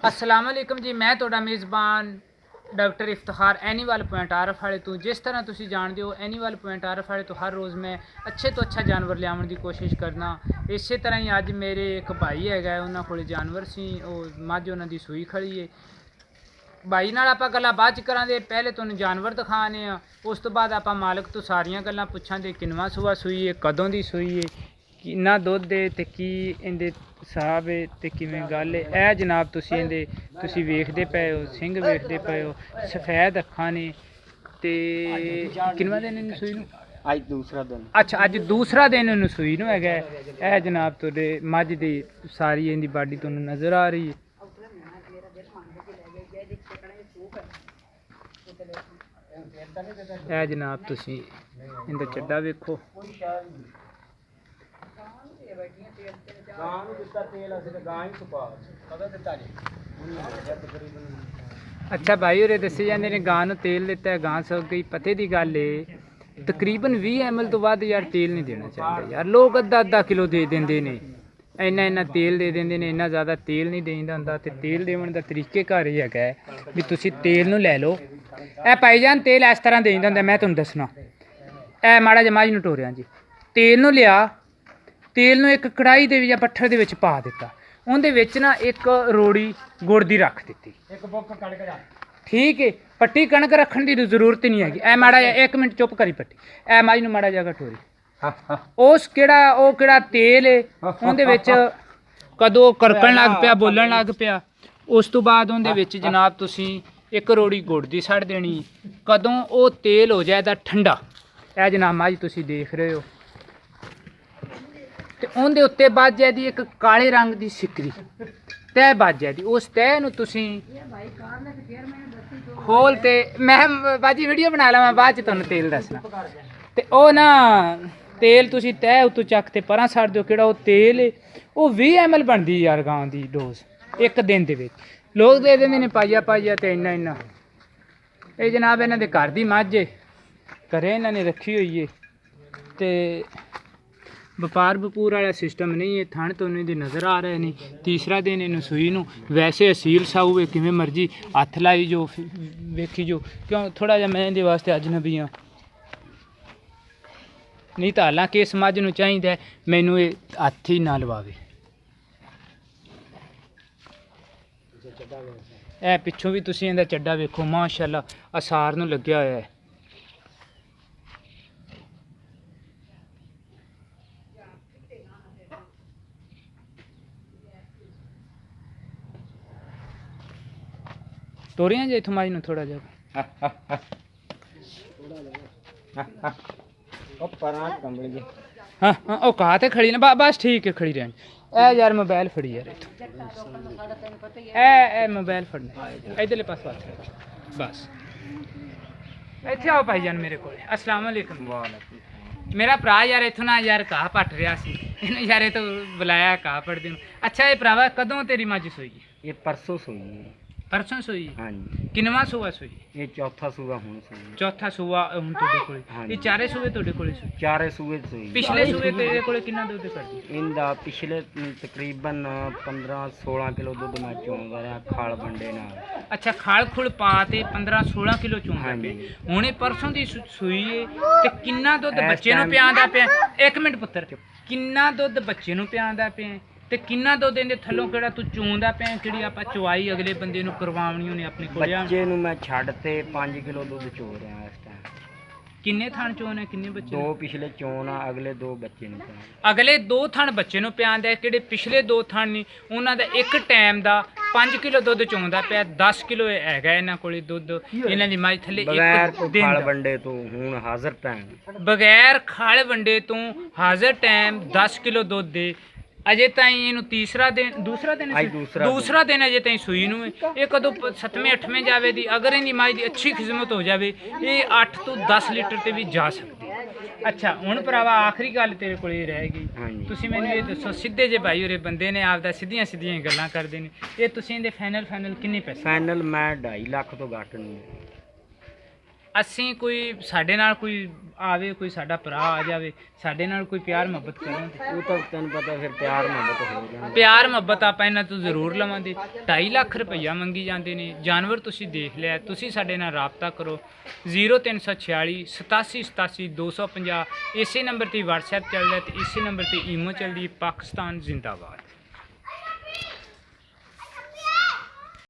अस्सलाम वालेकुम जी, मैं ਤੁਹਾਡਾ ਮੇਜ਼ਬਾਨ डॉक्टर इफ्तिखार एनीवाल पॉइंट आरफ वाले तो जिस तरह तुसी जानते हो एनीवाल पॉइंट आरफ वाले तो हर रोज़ मैं अच्छे तो अच्छा जानवर लियावन की कोशिश करना। इस तरह ही अज मेरे एक भाई है उन्होंने को जानवर सी मझ उन्होंने सूई खड़ी है। भाई नाल आपां गल्लां बाद च करांगे, पहले तुहानूं जानवर दिखाने उस तो बाद आपां मालक तो सारियां गल्लां पुछांगे किनवा सूआ सूई है, कदों दी सूई है, किन्ना दुद्ध है ते की इंदे साहब है ते किवें गल है। ए जनाब तुसी वेखदे पए हो, सिंह वेखदे पए हो, सफेद अखां ने ते किनवा दिन इन्हूं सूई नूं? आज दूसरा दिन। अच्छा, अज दूसरा दिन इन्हूं सूई नूं हैगा। ए जनाब तुहाडे मझ दी सारी इहदी बाडी तुहानूं नज़र आ रही है। ए जनाब तुसी इंदा चड्डा वेखो। अच्छा भाई होरे दस्से जांदे ने गां नूं तेल दिता है, गां सो गई। पते दी गल है तकरीबन 20 ml तो वध यार तेल नहीं देना चाहिए यार। लोग अद्धा किलो दे देंदे ने, इन्ना तेल दे देंदे ने, इन्ना ज़्यादा तेल नहीं देईदा हुंदा। ते तेल देवन दा तरीकेकार ये हैगा भी तुसी तेल नूं लै लो। ए भाईजान तेल इस तरह देईदा हुंदा, मैं तुहानूं दसना। ए माड़ा जिहा मझ नूं टोरिया जी, तेल नूं लिया, तेल नूं एक कड़ाही दे या पत्थर दे विच पा दिता, उहदे विच ना एक रोड़ी गुड़ दी रख दित्ती, ठीक है। पट्टी कणक रखण दी जरूरत ही नहीं हैगी। ए माड़ा जिहा 1 मिनट चुप करी पट्टी, ए मझ नूं माड़ा जिहा टोरी उस केड़ा तेल है उहदे विच कदों करकण लग पिया, बोलन लग पिया। उस तो बाद उहदे विच जनाब तुसी एक रोड़ी गुड़ दी सड़ देनी। कदों वो तेल हो जाए ठंडा, ए जनाब मझ तुसी देख रहे हो, ते उहदे उत्ते बज जाएगी एक काले रंग की सिकरी, तह बज जाएगी। उस तह नूं तुसी खोल ते मैं बाजी वीडियो बना ला, मैं बाद च तुहानूं तेल दसना। ते ओह ना तेल तुसी तह उत्तों चक ते परां छड्ड दिओ। केड़ा ओह तेल है ओह 20 ml बनदी यार गां दी डोज एक दिन दे विच। लोग दे दिंदे ने पाइया पाइया ते इन्ना। ये जनाब इन्हां दे घर दी मझ है, घरें इन्हां ने रखी हुई है ते ਵਪਾਰ ਵਪੂਰ वाला सिस्टम नहीं है। थण तो इन्हें नज़र आ रहे हैं। तीसरा दिन इन सूई नूं वैसे असील साऊ है, किवें मर्जी हथ लाई जो वेखी जो, क्यों थोड़ा जिहा मैं इहदे वास्ते अजनबी हाँ। नहीं तो हालांकि इस मझ नूं चाहीदा मैनूं ये हथ ही ना लवावे। ए पिछों भी तुसीं इहदा चड्डा वेखो, माशाअल्लाह असार नूं लग्या होया है। ਤੋਰੀਆਂ ਜੇ ਇਥੋਂ ਮਝ ਨੂੰ ਥੋੜਾ ਜਿਹਾ ਉਹ ਪਰਾਂ ਕੰਬਲ ਜੀ। ਹਾਂ ਹਾਂ ਉਹ ਕਹਾ ਤੇ ਖੜੀ ਨਾ, ਬਸ ਠੀਕ ਹੈ ਖੜੀ ਰਹਿਣ। ਇਹ ਯਾਰ ਮੋਬਾਈਲ ਫੜੀ ਯਾਰ ਇਥੋਂ, ਇਹ ਮੋਬਾਈਲ ਫੜਨਾ ਇਧਰਲੇ ਪਾਸੇ ਹੱਥ ਬਸ। ਇੱਥੇ ਆਓ ਭਾਈਜਾਨ ਮੇਰੇ ਕੋਲ। अस्सलाम वालेकुम। मेरा भरा यार इथों ना यार घाह पट रहा सी, इन्हें यार तो बुलाया घाह पटदे नूं। अच्छा ये भरावा कदों तेरी मझ सूई? ये परसों सूई है। परसों सूई? हाँ जी। किनवा सूआ सूई? ये चौथा सूआ हुण सूई। चौथा सूआ हुण तुहाडे कोल? ये चारे सूए तुहाडे कोल सूई? चारे सूए सूई। पिछले सूए तेरे कोल किन्ना दुध करदी? इंदा पिछले तकरीबन 15-16 किलो दुध मैं चोंदा रहा खाल बंडे नाल। अच्छा खाल खुल पा ते 15-16 किलो चोंदा पे। हुणे परसों दी सूई है ते किन्ना दुध बच्चे नूं पिआंदा पिया? 1 मिनट पुत्तर, किन्ना दुध बच्चे नूं पिआंदा पिया ते किन्ना दुध इहदे थल्लों केड़ा तू चोंदा पिया? किहड़ी आपां चवाई अगले बंदे नूं करवावणी होनी अपने कोल? बच्चे नूं मैं छड्ड ते 5 किलो दुध चो रहा इस टाइम। किन्ने थण चोन है, किन्ने बच्चे? 2 पिछले चोन आ, अगले 2 बच्चे नूं पिया। अगले 2 थण बच्चे नूं पिआंदा, किहड़े पिछले 2 थण नहीं उन्हां दा एक टाइम दा 5 किलो दुध चोंदा पिया। 10 किलो हैगा इन्हां कोले दुध। इन्हां दी मझ थल्ले बगैर एक दिन खाल वंडे तो हुण हाज़र टाइम, बगैर खाल वंडे तो हाज़र टाइम 10 किलो दुध दे। अजे ताईं इहनूं तीसरा दिन दूसरा दिन दूसरा दिन अजे ताईं सूई नूं है। ये कदों 7वें-8वें जावे दी अगर इहदी मझ दी अच्छी खिदमत हो जाए ये 8 तो 10 लीटर ते भी जा सकदी। अच्छा हुण भरावा आखिरी गल तेरे कोल रह गई, तुसीं मैनूं ये दसो सीधे जे भाई होरे बंदे ने आपदा सीधियां सीधियां गल्लां करदे ने, ये तुसीं इहदे फाइनल किन्ने पैसे? फाइनल मैं 2.5 लाख तो घट नहीं। ਅਸੀਂ ਕੋਈ ਸਾਡੇ ਨਾਲ ਕੋਈ ਆਵੇ, ਕੋਈ ਸਾਡਾ ਭਰਾ ਆ ਜਾਵੇ, ਸਾਡੇ ਨਾਲ ਕੋਈ ਪਿਆਰ ਮੁਹੱਬਤ ਕਰਾਂਗੇ। ਉਹ ਤਾਂ ਤੈਨੂੰ ਪਤਾ ਫਿਰ ਪਿਆਰ ਮੁਹੱਬਤ ਹੋ ਜਾਂਦਾ। ਪਿਆਰ ਮੁਹੱਬਤ ਆਪਾਂ ਇਹਨਾਂ ਤੋਂ ਜ਼ਰੂਰ ਲਵਾਂਗੇ। 2.5 ਲੱਖ ਰੁਪਈਆ ਮੰਗੀ ਜਾਂਦੇ ਨੇ। ਜਾਨਵਰ ਤੁਸੀਂ ਦੇਖ ਲਿਆ, ਤੁਸੀਂ ਸਾਡੇ ਨਾਲ ਰਾਬਤਾ ਕਰੋ 0346 87 87 250। ਇਸੇ ਨੰਬਰ ਤੇ WhatsApp ਚੱਲਦਾ ਤੇ ਇਸੇ ਨੰਬਰ ਤੇ ਈਮੋ ਚੱਲਦੀ। ਪਾਕਿਸਤਾਨ ਜ਼ਿੰਦਾਬਾਦ।